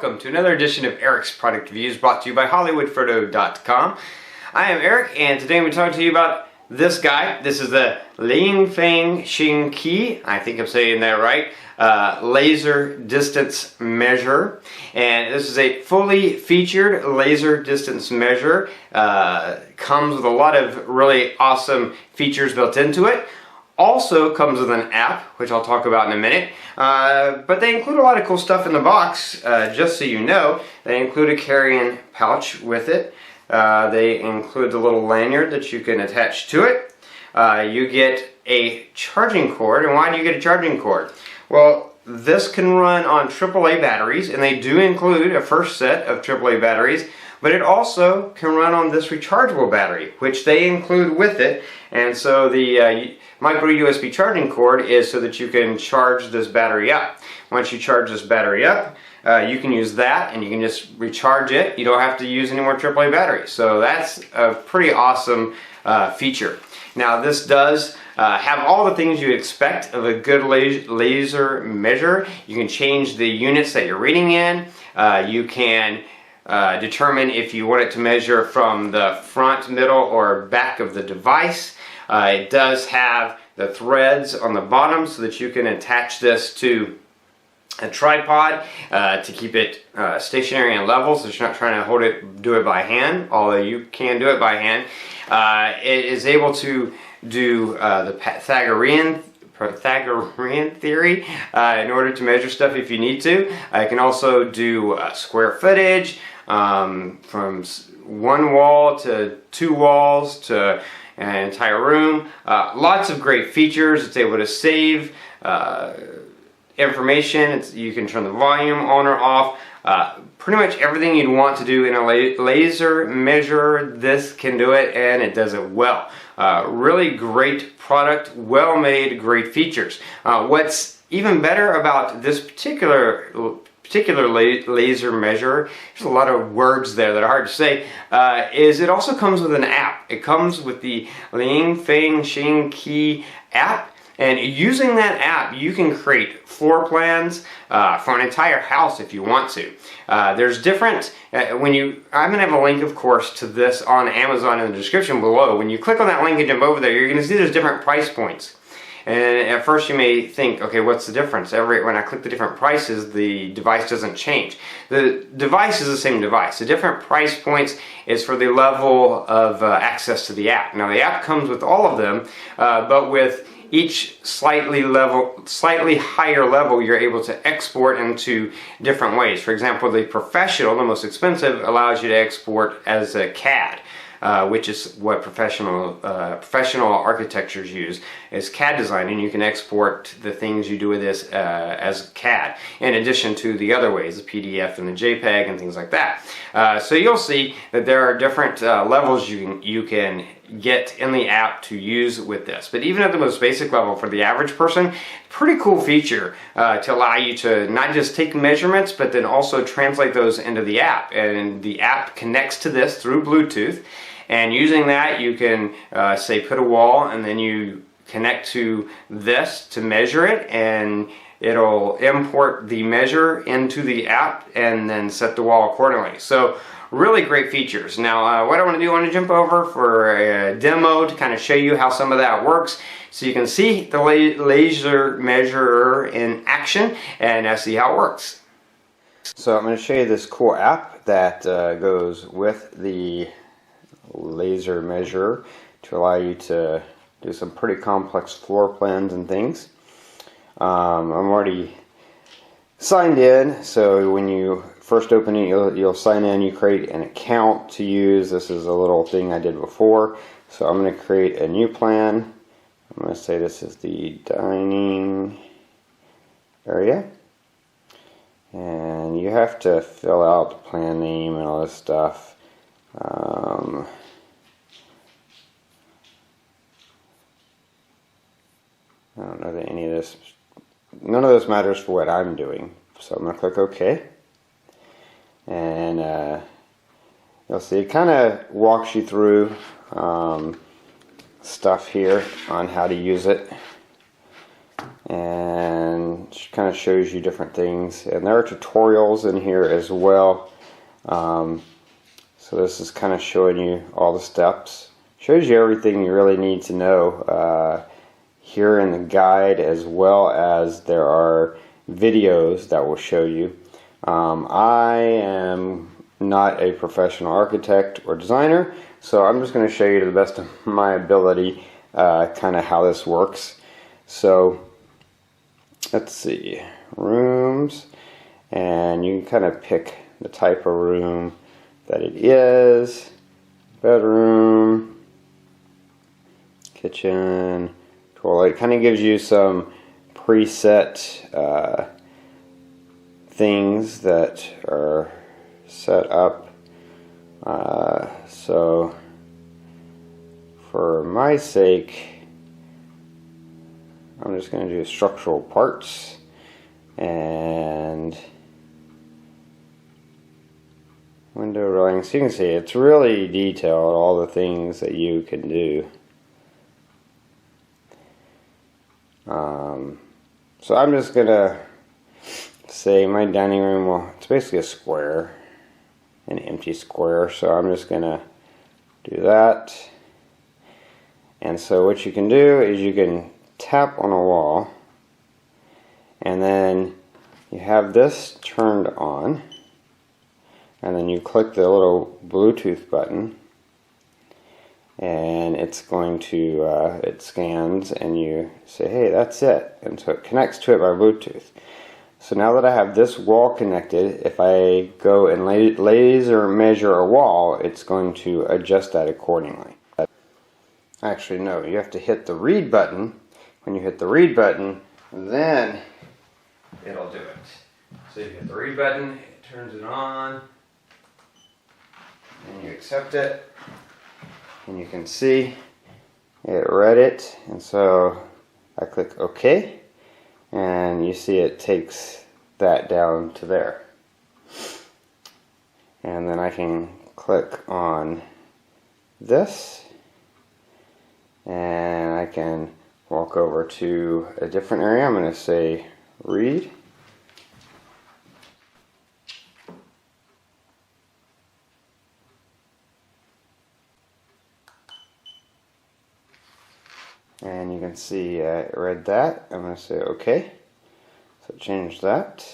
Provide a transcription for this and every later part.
welcome to another edition of Eric's Product Reviews brought to you by hollywoodfrodo.com. I am Eric, and today I'm going to talk to you about this guy. This is the LianFangShenQi, I think I'm saying that right, laser distance measure. And this is a fully featured laser distance measure. Comes with a lot of really awesome features built into it. Also comes with an app, which I'll talk about in a minute. But they include a lot of cool stuff in the box, just so you know. They include a carrying pouch with it. They include the little lanyard that you can attach to it. You get a charging cord. And why do you get a charging cord? Well, this can run on AAA batteries, and they do include a first set of AAA batteries, but it also can run on this rechargeable battery, which they include with it. And so the micro USB charging cord is so that you can charge this battery up. Once you charge this battery up, you can use that and you can just recharge it. You don't have to use any more AAA batteries. So that's a pretty awesome feature. Now this does have all the things you expect of a good laser measure. You can change the units that you're reading in. You can determine if you want it to measure from the front, middle, or back of the device. It does have the threads on the bottom so that you can attach this to a tripod to keep it stationary and level, so you're not trying to do it by hand, although you can do it by hand. It is able to do the Pythagorean theory in order to measure stuff if you need to. It can also do square footage from one wall to two walls to an entire room. Lots of great features. It's able to save information. You can turn the volume on or off. Pretty much everything you'd want to do in a laser measure, this can do it, and it does it well. Really great product, well made, great features. What's even better about this particular laser measure, there's a lot of words there that are hard to say, is it also comes with an app. It comes with the LianFangShenQi app. And using that app, you can create floor plans for an entire house if you want to. There's different, I'm going to have a link, of course, to this on Amazon in the description below. When you click on that link and jump over there, you're going to see there's different price points. And at first you may think, okay, what's the difference? When I click the different prices, the device doesn't change. The device is the same device. The different price points is for the level of access to the app. Now the app comes with all of them, but with each slightly higher level, you're able to export into different ways. For example, the professional, the most expensive, allows you to export as a CAD, which is what professional architectures use, is CAD design, and you can export the things you do with this as CAD, in addition to the other ways, the PDF and the JPEG and things like that. So you'll see that there are different levels you can get in the app to use with this. But even at the most basic level for the average person, pretty cool feature to allow you to not just take measurements, but then also translate those into the app. And the app connects to this through Bluetooth. And using that, you can say put a wall, and then you connect to this to measure it, and it'll import the measure into the app and then set the wall accordingly. So really great features. Now what I want to do, I want to jump over for a demo to kind of show you how some of that works, so you can see the laser measurer in action and see how it works. So I'm going to show you this cool app that goes with the laser measurer to allow you to do some pretty complex floor plans and things. I'm already signed in, so when you first open it, you'll sign in, you create an account to use. This is a little thing I did before, so I'm going to create a new plan. I'm going to say this is the dining area, and you have to fill out the plan name and all this stuff. I don't know that any of this, none of this matters for what I'm doing, so I'm going to click OK. And you'll see it kind of walks you through stuff here on how to use it. and kind of shows you different things. And there are tutorials in here as well. So this is kind of showing you all the steps. Shows you everything you really need to know here in the guide, as well as there are videos that will show you. I am not a professional architect or designer, so I'm just going to show you to the best of my ability kind of how this works. So let's see, rooms, and you can kind of pick the type of room that it is. Bedroom, kitchen, toilet. It kind of gives you some preset things that are set up. So for my sake, I'm just going to do structural parts and window railings. So you can see it's really detailed, all the things that you can do. So I'm just going to say my dining room, well, it's basically a square, an empty square, so I'm just going to do that. And so what you can do is you can tap on a wall, and then you have this turned on, and then you click the little Bluetooth button, and it's going to, it scans, and you say, hey, that's it. And so it connects to it by Bluetooth. So now that I have this wall connected, if I go and laser measure a wall, it's going to adjust that accordingly. Actually, no, you have to hit the read button. When you hit the read button, then it'll do it. So you hit the read button, it turns it on, and you accept it. And you can see it read it, and so I click OK, and you see it takes that down to there. And then I can click on this, and I can walk over to a different area. I'm going to say read. And you can see it read that. I'm going to say OK. So change that.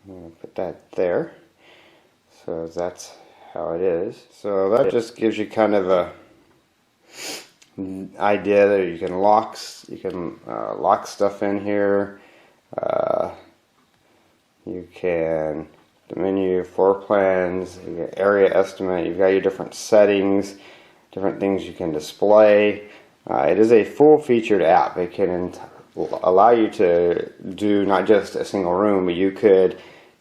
I'm going to put that there. So that's how it is. So that just gives you kind of a idea that you can lock stuff in here. You can, the menu, floor plans, you get area estimate, you've got your different settings, different things you can display. It is a full-featured app. It can allow you to do not just a single room, but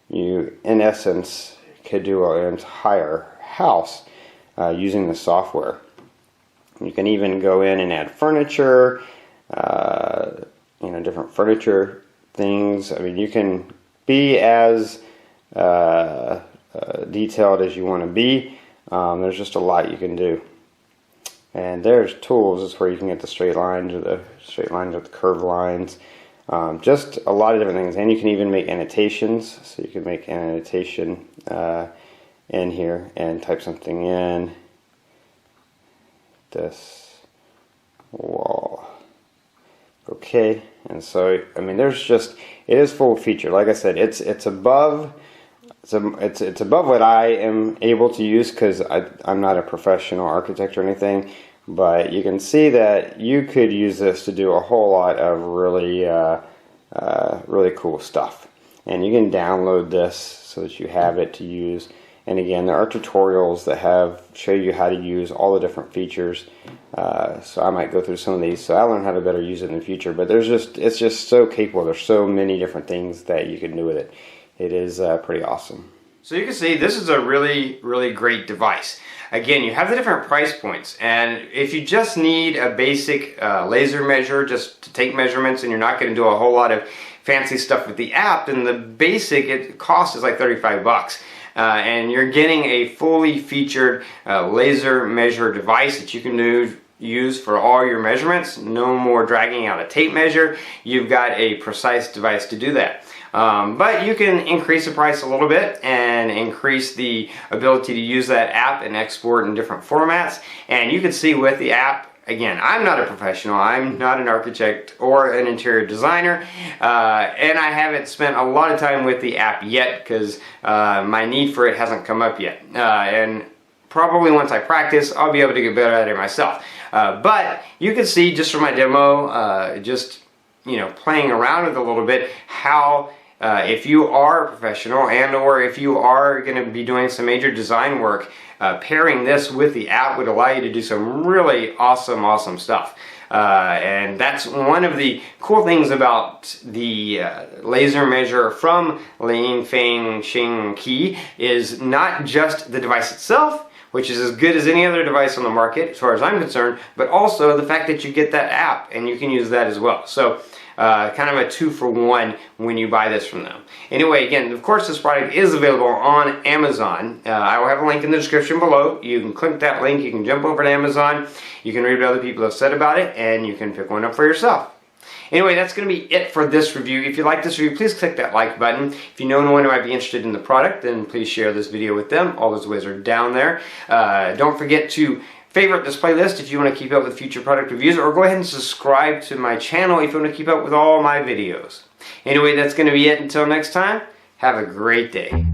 you in essence could do an entire house using the software. You can even go in and add furniture, different furniture things. I mean, you can be as detailed as you want to be. There's just a lot you can do. And there's tools. This is where you can get the straight lines or the curved lines. Just a lot of different things. And you can even make annotations. So you can make an annotation in here and type something in. This wall. Okay, and so I mean, there's just, it is full feature. Like I said, it's above what I am able to use, because I'm not a professional architect or anything. But you can see that you could use this to do a whole lot of really really cool stuff. And you can download this so that you have it to use. And again, there are tutorials that show you how to use all the different features. So I might go through some of these, so I'll learn how to better use it in the future. But it's just so capable. There's so many different things that you can do with it. It is pretty awesome. So you can see this is a really, really great device. again, you have the different price points, and if you just need a basic laser measure just to take measurements and you're not going to do a whole lot of fancy stuff with the app, then the basic cost is like 35 bucks. And you're getting a fully featured laser measure device that you can use for all your measurements. No more dragging out a tape measure. You've got a precise device to do that. But you can increase the price a little bit and increase the ability to use that app and export in different formats. And you can see with the app, again, I'm not a professional, I'm not an architect or an interior designer, and I haven't spent a lot of time with the app yet because my need for it hasn't come up yet. And probably once I practice, I'll be able to get better at it myself. But you can see just from my demo, just playing around with it a little bit, how if you are a professional and or if you are going to be doing some major design work, pairing this with the app would allow you to do some really awesome stuff. And that's one of the cool things about the laser measure from LianFangShenQi, is not just the device itself, which is as good as any other device on the market as far as I'm concerned, but also the fact that you get that app and you can use that as well. So kind of a 2-for-1 when you buy this from them. Anyway, again, of course this product is available on Amazon. I will have a link in the description below. You can click that link, you can jump over to Amazon, you can read what other people have said about it, and you can pick one up for yourself. Anyway, that's going to be it for this review. If you like this review, please click that like button. If you know anyone who might be interested in the product, then please share this video with them. All those ways are down there. Don't forget to favorite this playlist if you want to keep up with future product reviews, or go ahead and subscribe to my channel if you want to keep up with all my videos. Anyway, that's going to be it. Until next time, have a great day.